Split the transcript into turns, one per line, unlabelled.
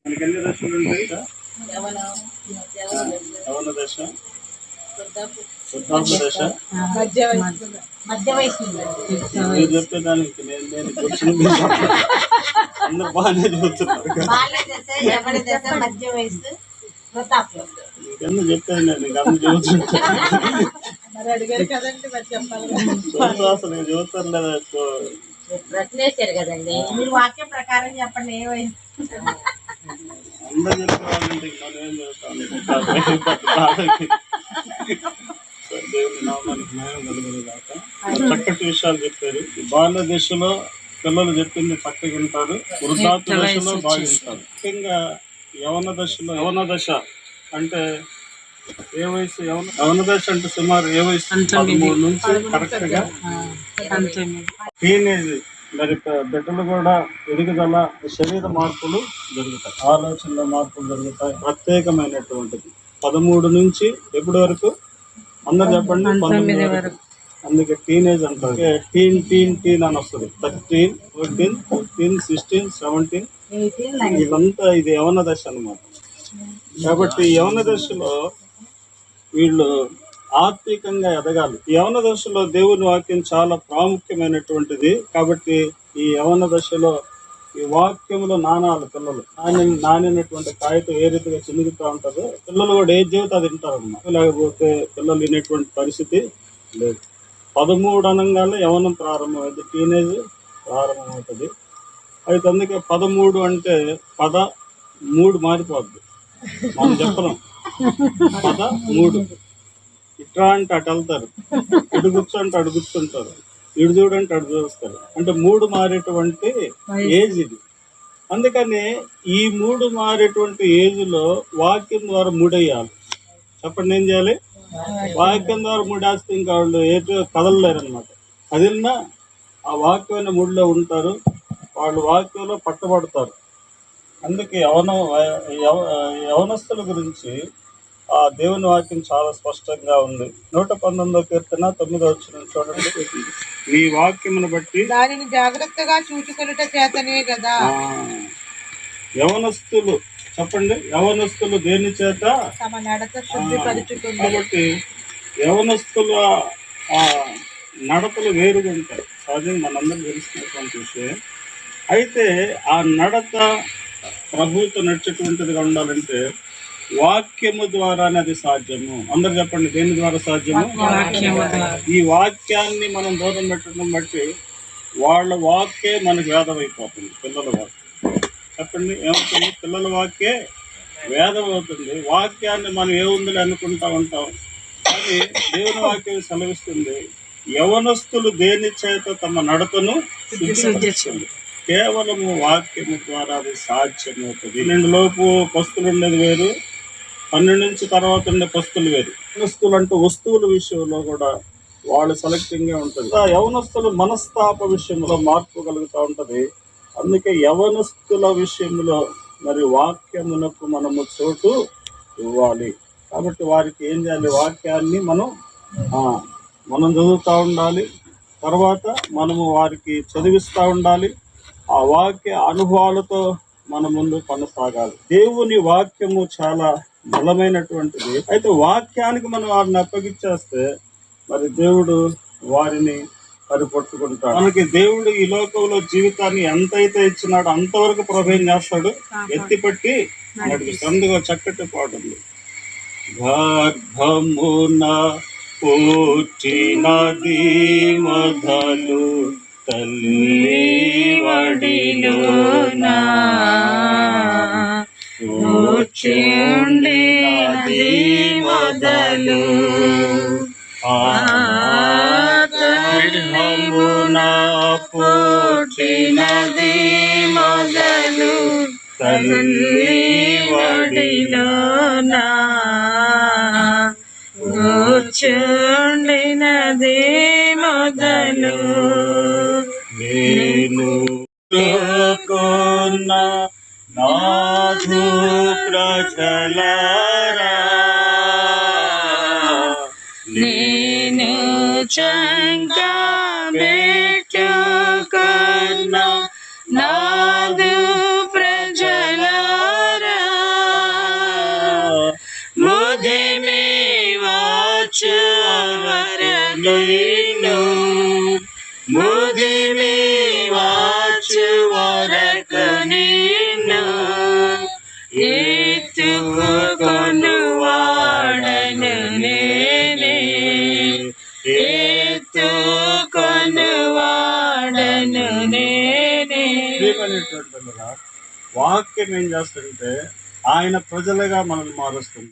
మనకి ఎన్ని దశలు ఉంటాయి? యవన దశ, వృద్ధాప్య దశ,
మధ్య వయసు.
మీరు చెప్పేదానికి నేను కూర్చుని అందరు బాగానే చూస్తున్నారు.
మధ్య వయసు, వృద్ధాప్యం.
ఇంకెందుకు చెప్పేది నేను ఇంకా అందరు చూస్తుంటాను. అసలు చూస్తారు లేదా
ప్రశ్నేశారు కదండి, మీరు వాక్యం ప్రకారం చెప్పండి. ఏ వయసు
అందరు చెప్పుకోవాలంటే మనం ఏం చెప్తాం? దేవుని నామానికి న్యాయం కలుగునుగాక. చక్కటి విషయాలు చెప్పారు. బాల్య దశలో పిల్లలు చెప్పింది చక్కగా వింటారు, వృద్ధాప్య దశలో బాగా వింటారు. ముఖ్యంగా యవన దశలో, యవన దశ అంటే ఏ వయసు? యవన దశ అంటే సుమారు ఏ వయసు? 13 నుంచి కరెక్ట్ గా టీనేజ్. మరి బిడ్డలు కూడా ఎదుగుదల, శరీర మార్పులు జరుగుతాయి, ఆలోచనల మార్పులు జరుగుతాయి. ప్రత్యేకమైనటువంటిది 13 నుంచి ఎప్పటి వరకు? అందరు చెప్పండి. 19 వరకు. అందుకే టీనేజ్ అంటారు. టీన్ టీన్ టీన్ అని వస్తుంది. 13, 14, 15, 16, 17 ఇదంతా ఇది యవన దశ అన్నమాట. కాబట్టి యవన దశలో వీళ్ళు ఆత్మికంగా ఎదగాలి. యవన దశలో దేవుని వాక్యం చాలా ప్రాముఖ్యమైనటువంటిది. కాబట్టి ఈ యవన దశలో ఈ వాక్యములో నానాలు పిల్లలు నానినటువంటి కాగితం ఏ రీతిగా చినుగుతూ ఉంటుందో పిల్లలు కూడా ఏ జీవితం అది వింటారన్నమాట. లేకపోతే పిల్లలు వినేటువంటి పరిస్థితి లేదు. 13 అనగానే యవనం ప్రారంభమైంది, టీనేజ్ ప్రారంభమవుతుంది. అయితే అందుకే 13 అంటే 13 మారిపోద్ది. మనం చెప్పలేం 13. ఇట్రా అంటే అటు వెళ్తారు, ఇటు కూర్చోంటే అటు కూర్చుంటారు, ఇటు చూడంటే అటు చూస్తారు. అంటే 3 మారేటువంటి ఏజ్ ఇది. అందుకని ఈ 3 మారేటువంటి ఏజ్లో వాక్యం ద్వారా ముడేయాలి. చెప్పండి, ఏం చేయాలి? వాక్యం ద్వారా ముడేస్తే ఇంకా వాళ్ళు ఏటో కదలలేరు అనమాట. కదిలినా ఆ వాక్యమైన ముడిలో ఉంటారు, వాళ్ళు వాక్యంలో పట్టబడతారు. అందుకే యవనస్తుల గురించి ఆ దేవుని వాక్యం చాలా స్పష్టంగా ఉంది. 119వ కీర్తన 9వ వచనం చూడండి. నీ వాక్యమును బట్టి
దానిని జాగ్రత్తగా చూచుకొనుట చేతనే కదా.
యవనస్తులు చెప్పండి, యవనస్తులు దేని చేత?
తమ నడత శుద్ధిపరచుకుంది.
కాబట్టి యవనస్తుల నడతలు వేరుగా ఉంటాయి. సహజంగా మనందరూ తెలిసినటువంటి విషయం. అయితే ఆ నడత ప్రభువుతో నడిచేటువంటిదిగా ఉండాలంటే వాక్యము ద్వారానే అది సాధ్యము. అందరు చెప్పండి, దేని ద్వారా సాధ్యము? ఈ వాక్యాన్ని మనం దూరం పెట్టడం బట్టి వాళ్ళ వాక్యే మనకు వేదం అయిపోతుంది. పిల్లల వాక్యం చెప్పండి ఏమవుతుంది? పిల్లల వాక్యే వేదం అవుతుంది. వాక్యాన్ని మనం ఏముందని అనుకుంటా ఉంటాం, కానీ దేవుని వాక్యం సెలవిస్తుంది యవనస్తులు దేని చేత తమ నడతను శుద్ధిపరుచుకుంది. కేవలము వాక్యము ద్వారా అది సాధ్యమవుతుంది. 12 లోపు పస్తులు ఉండేది వేరు, 12 నుంచి తర్వాత ఉండే పస్తులు వేరు. యవనస్తులు అంటే వస్తువుల విషయంలో కూడా వాళ్ళు సెలెక్టింగ్గా ఉంటుంది. యవనస్తులు మనస్తాప విషయంలో మార్పు కలుగుతూ ఉంటుంది. అందుకే యవనస్తుల విషయంలో మరి వాక్యమునకు మనము చోటు ఇవ్వాలి. కాబట్టి వారికి ఏం చేయాలి? వాక్యాన్ని మనం చదువుతూ ఉండాలి. తర్వాత మనము వారికి చదివిస్తూ ఉండాలి. ఆ వాక్య అనుభవాలతో మన ముందు కొనసాగాలి. దేవుని వాక్యము చాలా బలమైనటువంటిది. అయితే వాక్యానికి మనం వారిని అప్పగిచ్చేస్తే మరి దేవుడు వారిని పరిపట్టుకుంటాడు. మనకి దేవుడు ఈ లోకంలో జీవితాన్ని ఎంతైతే ఇచ్చినాడో అంతవరకు ప్రభు ఏం చేస్తాడు? ఎత్తిపట్టి నడిపిస్తాడు. అందుకో చక్కటి పాట ఉంది. గర్భమున పుట్టినది మొదలు తల్లి వడిలోనా కూర్చుండినది మొదలు గర్భమున పుట్టినది మొదలు తల్లి వడిలోనా కూర్చుండినది మొదలు నేను నాథు ప్రజలారా నేను చంక పెట్టుకున్న నాథు ప్రజలారా
నిన్ను ముదిమి వాచు వరకు నిన్ను ఎత్తుకొను వాడను నేనే ఎత్తుకొను వాడను నేనే.
వాక్యం ఏం చేస్తుంటే ఆయన ప్రజలుగా మనల్ని మారుస్తుంది.